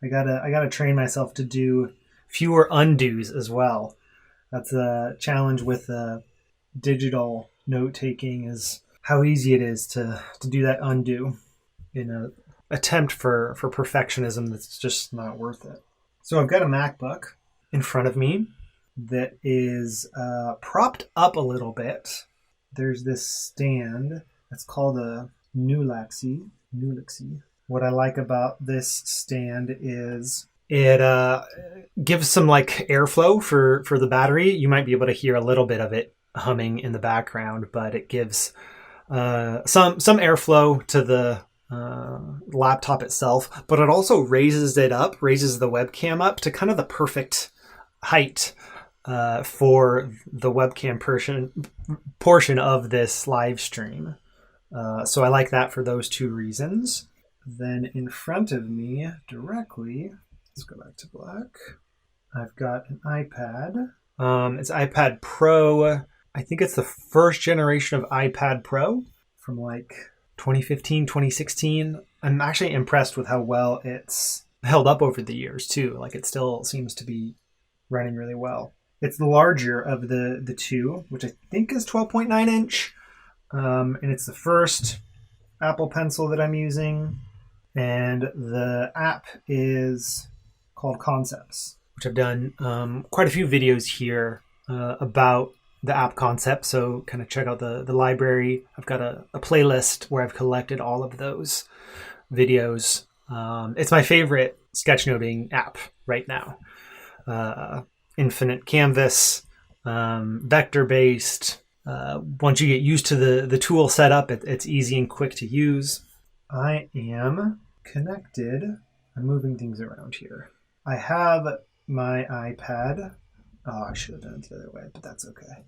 I gotta train myself to do fewer undos as well. That's a challenge with digital note taking, is how easy it is to do that undo in a attempt for perfectionism that's just not worth it. So I've got a MacBook in front of me that is propped up a little bit. There's this stand that's called a Nulexi. What I like about this stand is it gives some like airflow for the battery. You might be able to hear a little bit of it humming in the background, but it gives some airflow to the laptop itself. But it also raises the webcam up to kind of the perfect height for the webcam portion of this live stream. So I like that for those two reasons. Then in front of me directly, let's go back to black, I've got an iPad. It's iPad Pro. I think it's the first generation of iPad Pro from like 2015, 2016. I'm actually impressed with how well it's held up over the years too. Like it still seems to be running really well. It's the larger of the two, which I think is 12.9 inch. And it's the first Apple Pencil that I'm using. And the app is called Concepts, which I've done quite a few videos here about the app Concept. So kind of check out the library. I've got a playlist where I've collected all of those videos. It's my favorite sketchnoting app right now. Infinite canvas, vector-based. Once you get used to the tool setup, it's easy and quick to use. I am connected. I'm moving things around here. I have my iPad. Oh, I should have done it the other way, but that's okay.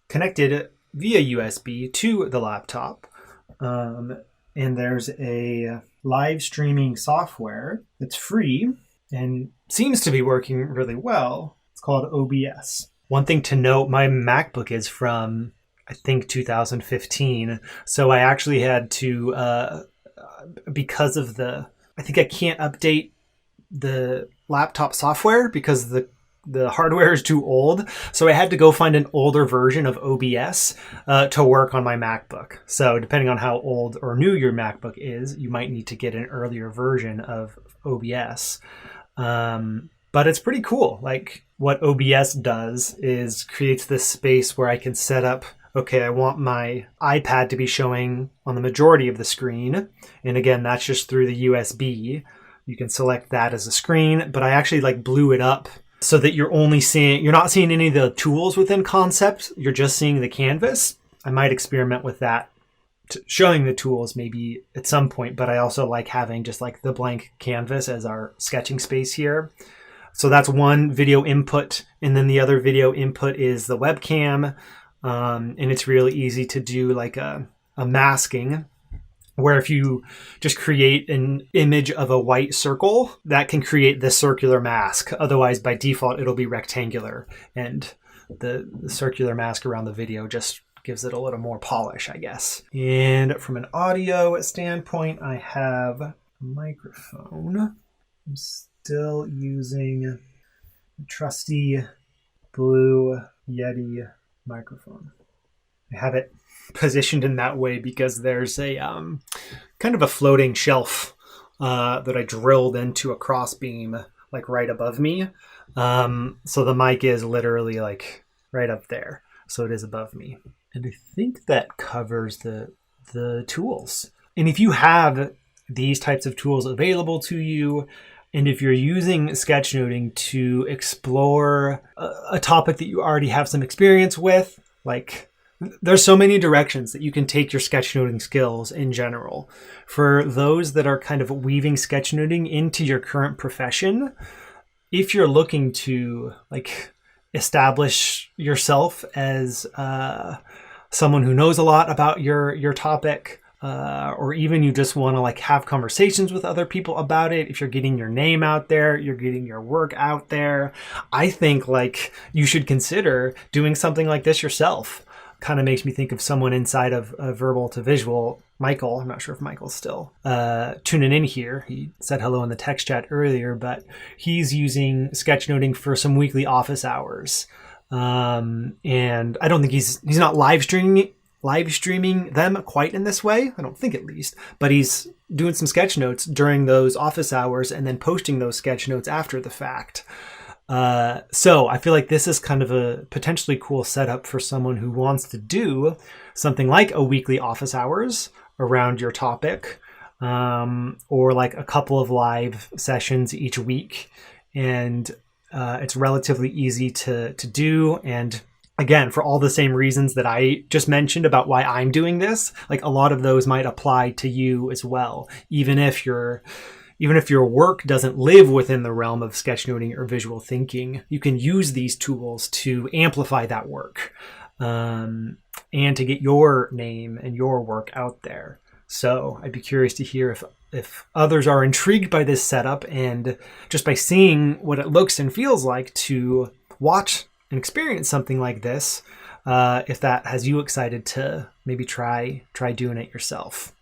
Connected via USB to the laptop. And there's a live streaming software that's free and seems to be working really well. It's called OBS. One thing to note, my MacBook is from, I think, 2015. So I actually had to, because of I think I can't update the laptop software because the hardware is too old. So I had to go find an older version of OBS to work on my MacBook. So depending on how old or new your MacBook is, you might need to get an earlier version of OBS. But it's pretty cool. Like what OBS does is creates this space where I can set up, okay, I want my iPad to be showing on the majority of the screen. And again, that's just through the USB. You can select that as a screen, but I actually like blew it up so that you're not seeing any of the tools within Concept. You're just seeing the canvas. I might experiment with that, showing the tools maybe at some point, but I also like having just like the blank canvas as our sketching space here. So that's one video input. And then the other video input is the webcam. And it's really easy to do like a masking, where if you just create an image of a white circle, that can create this circular mask. Otherwise, by default, it'll be rectangular. And the circular mask around the video just gives it a little more polish, I guess. And from an audio standpoint, I have a microphone. I'm still using a trusty blue Yeti microphone. I have it positioned in that way because there's a kind of a floating shelf that I drilled into a cross beam like right above me. So the mic is literally like right up there. So it is above me. And I think that covers the tools. And if you have these types of tools available to you, and if you're using sketchnoting to explore a topic that you already have some experience with, like there's so many directions that you can take your sketchnoting skills in general. For those that are kind of weaving sketchnoting into your current profession, if you're looking to like establish yourself as someone who knows a lot about your topic, or even you just want to like have conversations with other people about it, if you're getting your name out there, you're getting your work out there, I think like you should consider doing something like this yourself. kind of makes me think of someone inside of Verbal to Visual, Michael. I'm not sure if Michael's still tuning in here. He said hello in the text chat earlier, but he's using sketchnoting for some weekly office hours. And I don't think he's not live streaming them quite in this way. I don't think, at least, but he's doing some sketch notes during those office hours and then posting those sketch notes after the fact. So I feel like this is kind of a potentially cool setup for someone who wants to do something like a weekly office hours around your topic, or like a couple of live sessions each week. And it's relatively easy to do. And again, for all the same reasons that I just mentioned about why I'm doing this, like a lot of those might apply to you as well, even if your work doesn't live within the realm of sketchnoting or visual thinking. You can use these tools to amplify that work, and to get your name and your work out there. So I'd be curious to hear if others are intrigued by this setup, and just by seeing what it looks and feels like to watch and experience something like this, if that has you excited to maybe try doing it yourself.